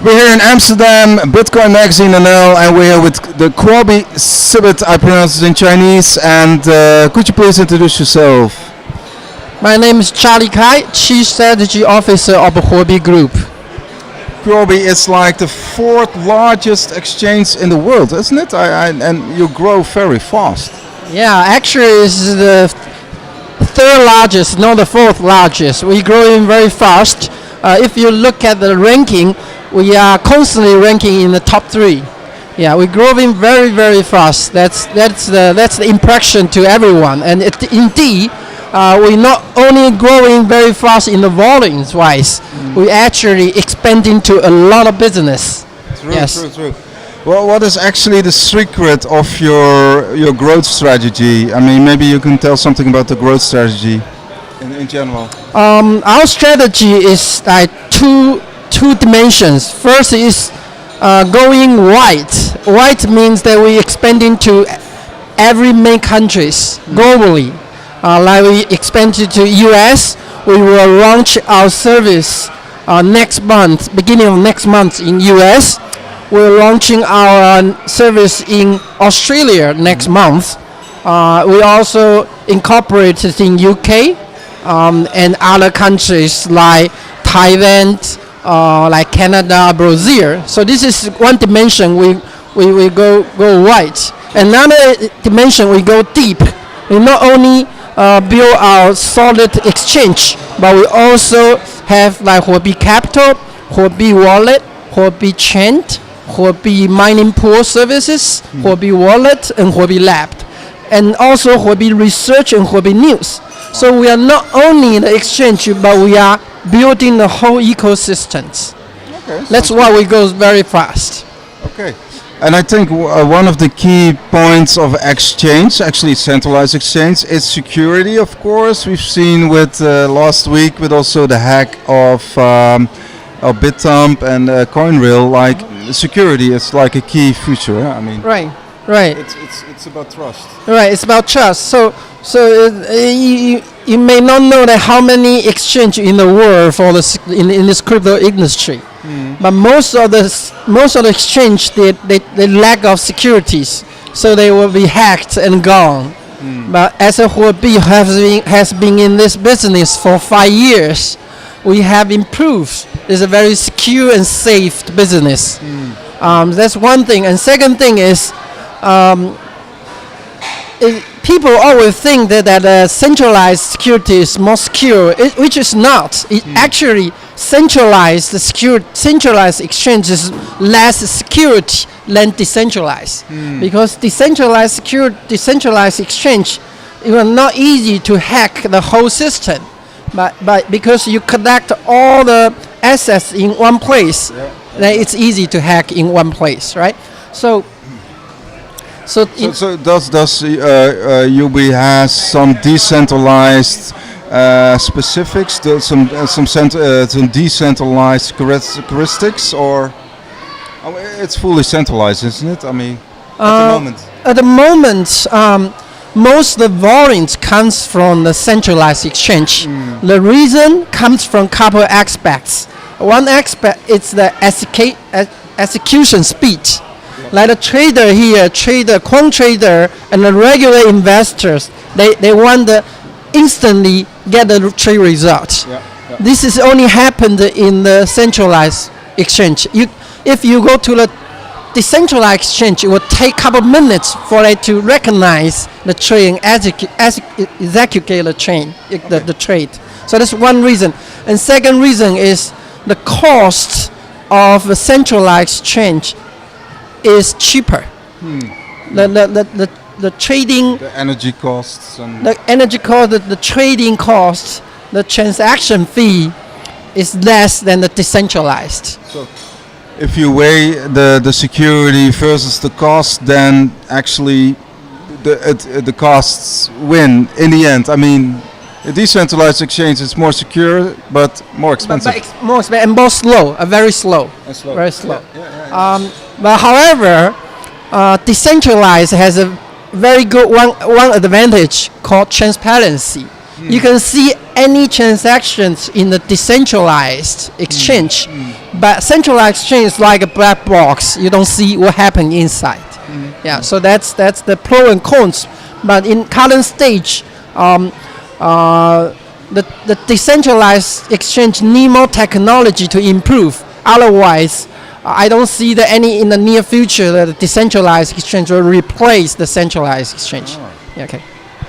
We're here in Amsterdam, Bitcoin Magazine NL, and we're here with the Huobi Sibit, I pronounce it in Chinese. And could you please introduce yourself? My name is Charlie Kai, Chief Strategy Officer of the Huobi Group. Huobi is like the fourth largest exchange in the world, isn't it? And you grow very fast. Yeah, actually it's the third largest, not the fourth largest. We're growing very fast. If you look at the ranking, we are constantly ranking in the top 3. Yeah, we're growing very, very fast. That's the impression to everyone. And indeed, we're not only growing very fast in the volumes wise, we're actually expanding to a lot of business. True. Well, what is actually the secret of your growth strategy? I mean, maybe you can tell something about the growth strategy in general. Our strategy is like two dimensions. First is going wide. Wide means that we're expanding to every main countries globally. Like we expanded to US, we will launch our service next month, beginning of next month in US. We're launching our service in Australia next month. We also incorporated in UK and other countries like Thailand, like Canada, Brazil. So this is one dimension we go wide. Another dimension we go deep. We not only build our solid exchange, but we also have like Huobi Capital, Huobi Wallet, Huobi Chain, Huobi Mining Pool Services, Huobi Wallet, and Huobi Lab, and also Huobi Research and Huobi News. So we are not only the exchange, but we are building the whole ecosystems. Okay. That's why we go very fast. Okay. And I think one of the key points of exchange, actually centralized exchange, is security, of course. We've seen with last week with also the hack of BitTump and CoinRail, like security is like a key feature. I mean, Right. It's about trust. Right, it's about trust. So you may not know that how many exchange in the world for in this crypto industry, but most of the exchange they lack of securities, so they will be hacked and gone. But as a Huobi has been in this business for 5 years, we have improved. It's a very secure and safe business. That's one thing. And second thing is, people always think that centralized security is more secure, which is not. It actually centralized exchange is less security than decentralized, because decentralized exchange, it was not easy to hack the whole system, but because you collect all the assets in one place, then it's easy to hack in one place, right? So does UB has some decentralized specifics, some decentralized characteristics, or it's fully centralized, isn't it? I mean, at the moment. At the moment, most of the volumes comes from the centralized exchange. The reason comes from couple aspects. One aspect is the execution speed. Like a trader here, quant trader, and the regular investors, they want to instantly get the trade result. This is only happened in the centralized exchange. If you go to the decentralized exchange, it will take a couple minutes for it to recognize the trade and execute the trade. So that's one reason. And second reason is the cost of a centralized exchange is cheaper. The trading, the energy costs, and the trading cost, the transaction fee is less than the decentralized. So if you weigh the security versus the cost, then actually the costs win in the end. I mean, a decentralized exchange is more secure but more expensive. More expensive and more slow, very slow. Very slow. But however, decentralized has a very good one advantage called transparency. you can see any transactions in the decentralized exchange, but centralized exchange is like a black box. You don't see what happened inside. Yeah, so that's the pro and cons. But in current stage, the decentralized exchange need more technology to improve. Otherwise, I don't see that any in the near future that the decentralized exchange will replace the centralized exchange. Yeah, okay.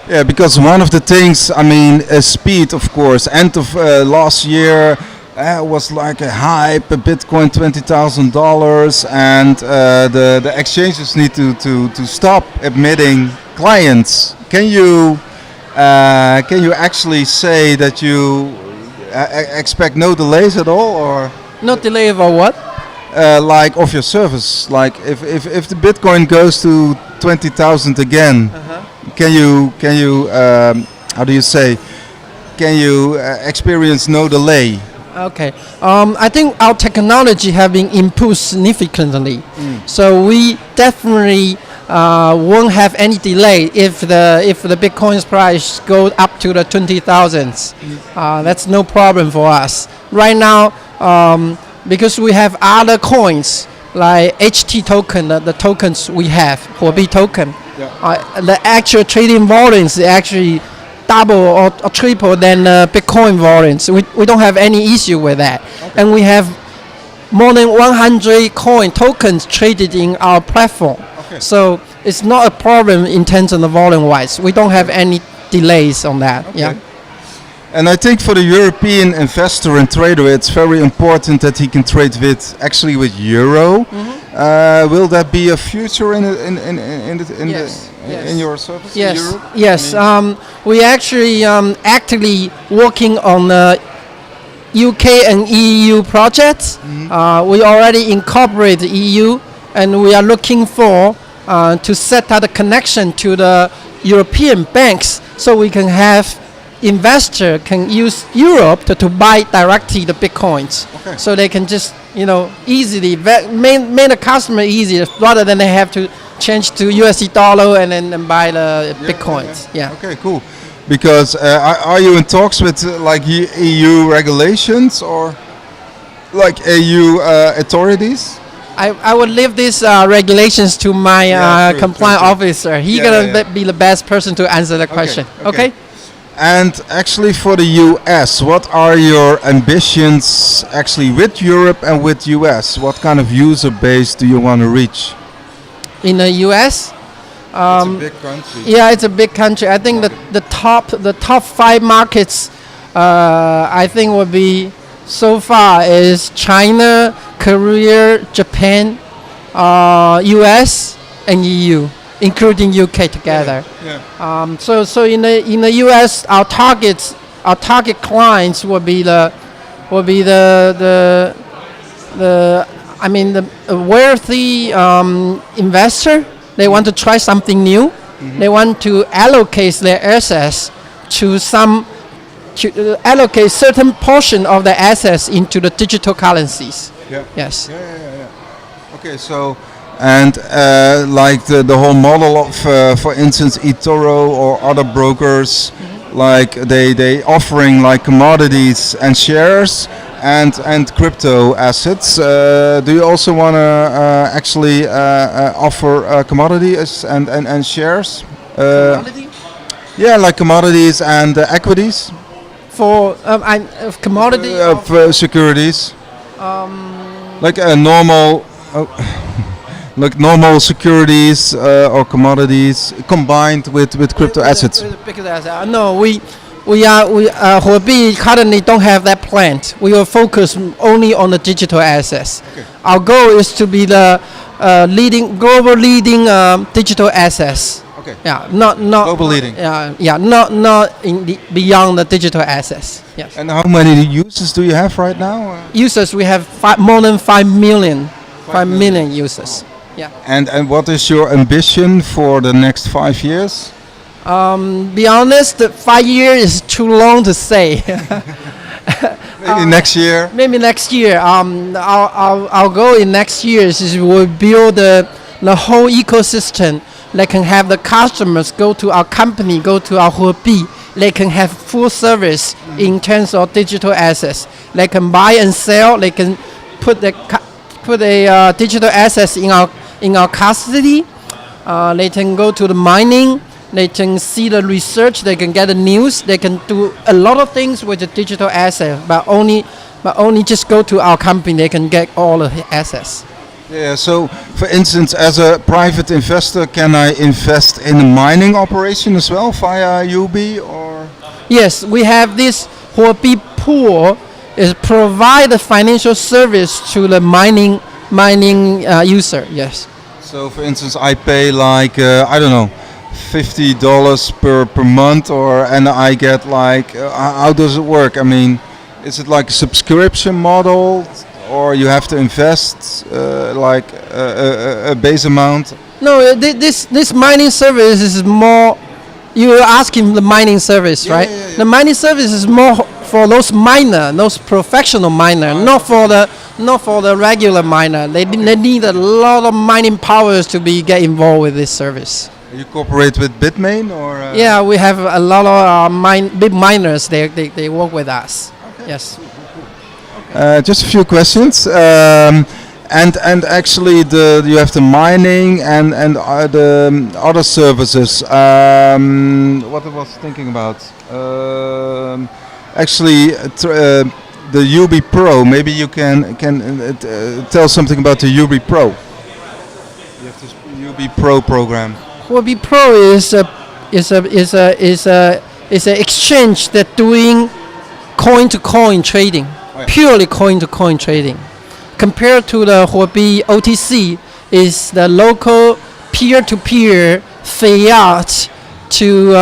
Yeah, because one of the things, I mean, speed, of course. End of last year was like a hype, a Bitcoin $20,000, and the exchanges need to stop admitting clients. Can you actually say that you expect no delays at all, or No delay for what? like of your service? Like if the Bitcoin goes to 20,000 again, can you how do you say? Can you experience no delay? Okay. I think our technology have been improved significantly, so we definitely won't have any delay if the Bitcoin's price goes up to the 20,000s. That's no problem for us right now, because we have other coins like HT token, the tokens we have, Huobi token. The actual trading volumes is actually double or triple than Bitcoin volumes. We don't have any issue with that. And we have more than 100 coin tokens traded in our platform. So it's not a problem in terms of the volume wise. We don't have any delays on that. Yeah. And I think for the European investor and trader, it's very important that he can trade with euro. Will that be a future in your service? Yes. In Europe? Yes. We actually actively working on UK and EU projects. We already incorporate the EU, and we are looking for to set up a connection to the European banks, so we can have investor can use Europe to buy directly the Bitcoins. So they can just easily make the customer easy rather than they have to change to USD dollar and then buy the Bitcoins. Yeah. Okay, cool. Because are you in talks with like EU regulations or like EU authorities? I would leave these regulations to my compliance officer. He's gonna be the best person to answer the question. Okay. And actually for the US, what are your ambitions actually with Europe and with US? What kind of user base do you want to reach? In the US? It's a big country. Yeah, it's a big country. I think the top 5 markets I think would be so far is China, Korea, Japan, US, and EU, including UK together. So in the US, our target clients will be the wealthy investor. They want to try something new. They want to allocate their assets to allocate certain portion of the assets into the digital currencies. Yes. Okay, so and like the whole model of, for instance, eToro or other brokers, like they offering like commodities and shares and crypto assets. Do you also want to actually offer commodities and shares? Commodity? Yeah, like commodities and equities. For commodity securities. Like a normal. Like normal securities or commodities combined with crypto assets. No, we Huobi currently don't have that plan. We will focus only on the digital assets. Our goal is to be the global leading digital assets. Yeah, not global leading. Not beyond the digital assets. Yes. And how many users do you have right now? Users, we have more than 5 million. 5 million users. Yeah. And what is your ambition for the next 5 years? Be honest, 5 years is too long to say. Maybe next year. Maybe next year. Our goal in next year is we'll build the whole ecosystem that can have the customers go to our company, go to our Huobi, they can have full service in terms of digital assets. They can buy and sell. They can put a digital assets in our custody. They can go to the mining. They can see the research. They can get the news. They can do a lot of things with the digital asset, but only just go to our company. They can get all the assets. Yeah, so for instance, as a private investor, can I invest in a mining operation as well via Huobi or? Yes, we have this Huobi pool is provide the financial service to the mining user. Yes. So for instance, I pay like I don't know, $50 per month, and I get like how does it work? I mean, is it like a subscription model? Or you have to invest like a base amount? No, this mining service is more. You are asking the mining service, right? Yeah. The mining service is more for those those professional miner, not for the regular miner. They need a lot of mining powers to get involved with this service. You cooperate with Bitmain or? Yeah, we have a lot of big miners. They work with us. Okay. Yes. Just a few questions. And actually, you have the mining and the other services. What I was thinking about. Actually, the Huobi Pro. Maybe you can tell something about the Huobi Pro. You have this Huobi Pro program. Huobi Pro is an exchange that doing coin-to-coin trading. Purely coin-to-coin trading. Compared to the Huobi OTC, is the local peer-to-peer fiat to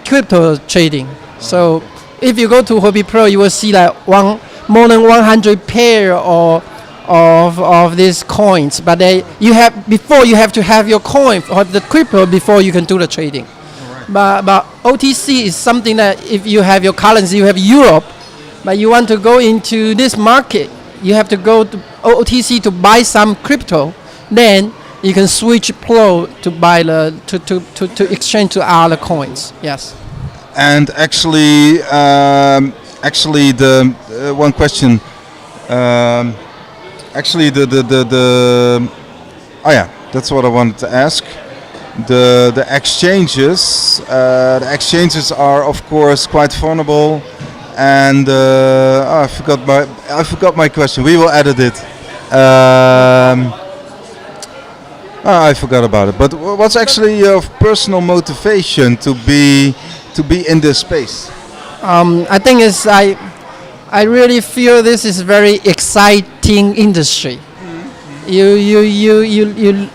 crypto trading. So if you go to Huobi Pro, you will see like more than 100 pair of these coins. But you have to have your coin or the crypto before you can do the trading. But OTC is something that if you have your currency, you have Europe. But you want to go into this market, you have to go to OTC to buy some crypto. Then you can switch Pro to buy to exchange to other coins. Yes. And actually, the one question. Actually, oh yeah, that's what I wanted to ask. The exchanges are of course quite vulnerable. And I forgot my question. We will edit it. I forgot about it. But what's actually your personal motivation to be in this space? I think I really feel this is very exciting industry. You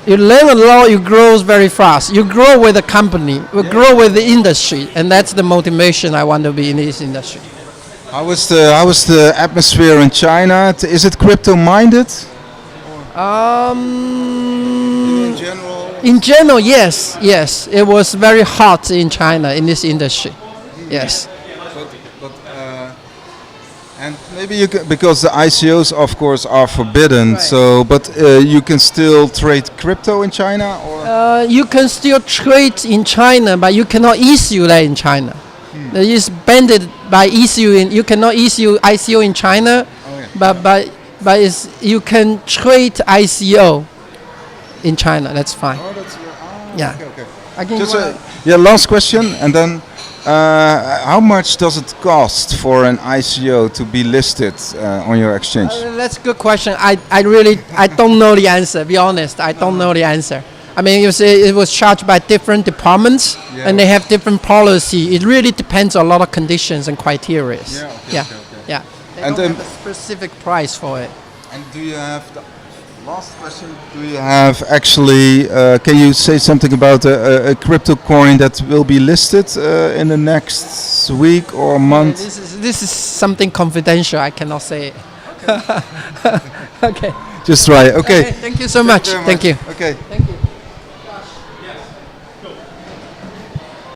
learn a lot. You grow very fast. You grow with the company. You grow with the industry, and that's the motivation I want to be in this industry. How is the atmosphere in China? Is it crypto minded? In general, yes. It was very hot in China in this industry. Yes. But and maybe you can, because the ICOs of course are forbidden. Right. So, but you can still trade crypto in China, or you can still trade in China, but you cannot issue that in China. It is banned by issuing. You cannot issue ICO in China, but you can trade ICO in China. That's fine. Yeah. Okay. I can just last question, and then how much does it cost for an ICO to be listed on your exchange? That's a good question. I don't know the answer. Be honest, I don't know the answer. I mean, you say it was charged by different departments, and they have different policy. It really depends on a lot of conditions and criteria. Yeah. They don't have a specific price for it. And do you have the last question? Do you have actually? Can you say something about a crypto coin that will be listed in the next week or month? This is something confidential. I cannot say it. Okay. Just try. Okay. Thank you so much. Thank you. Okay. Thank you.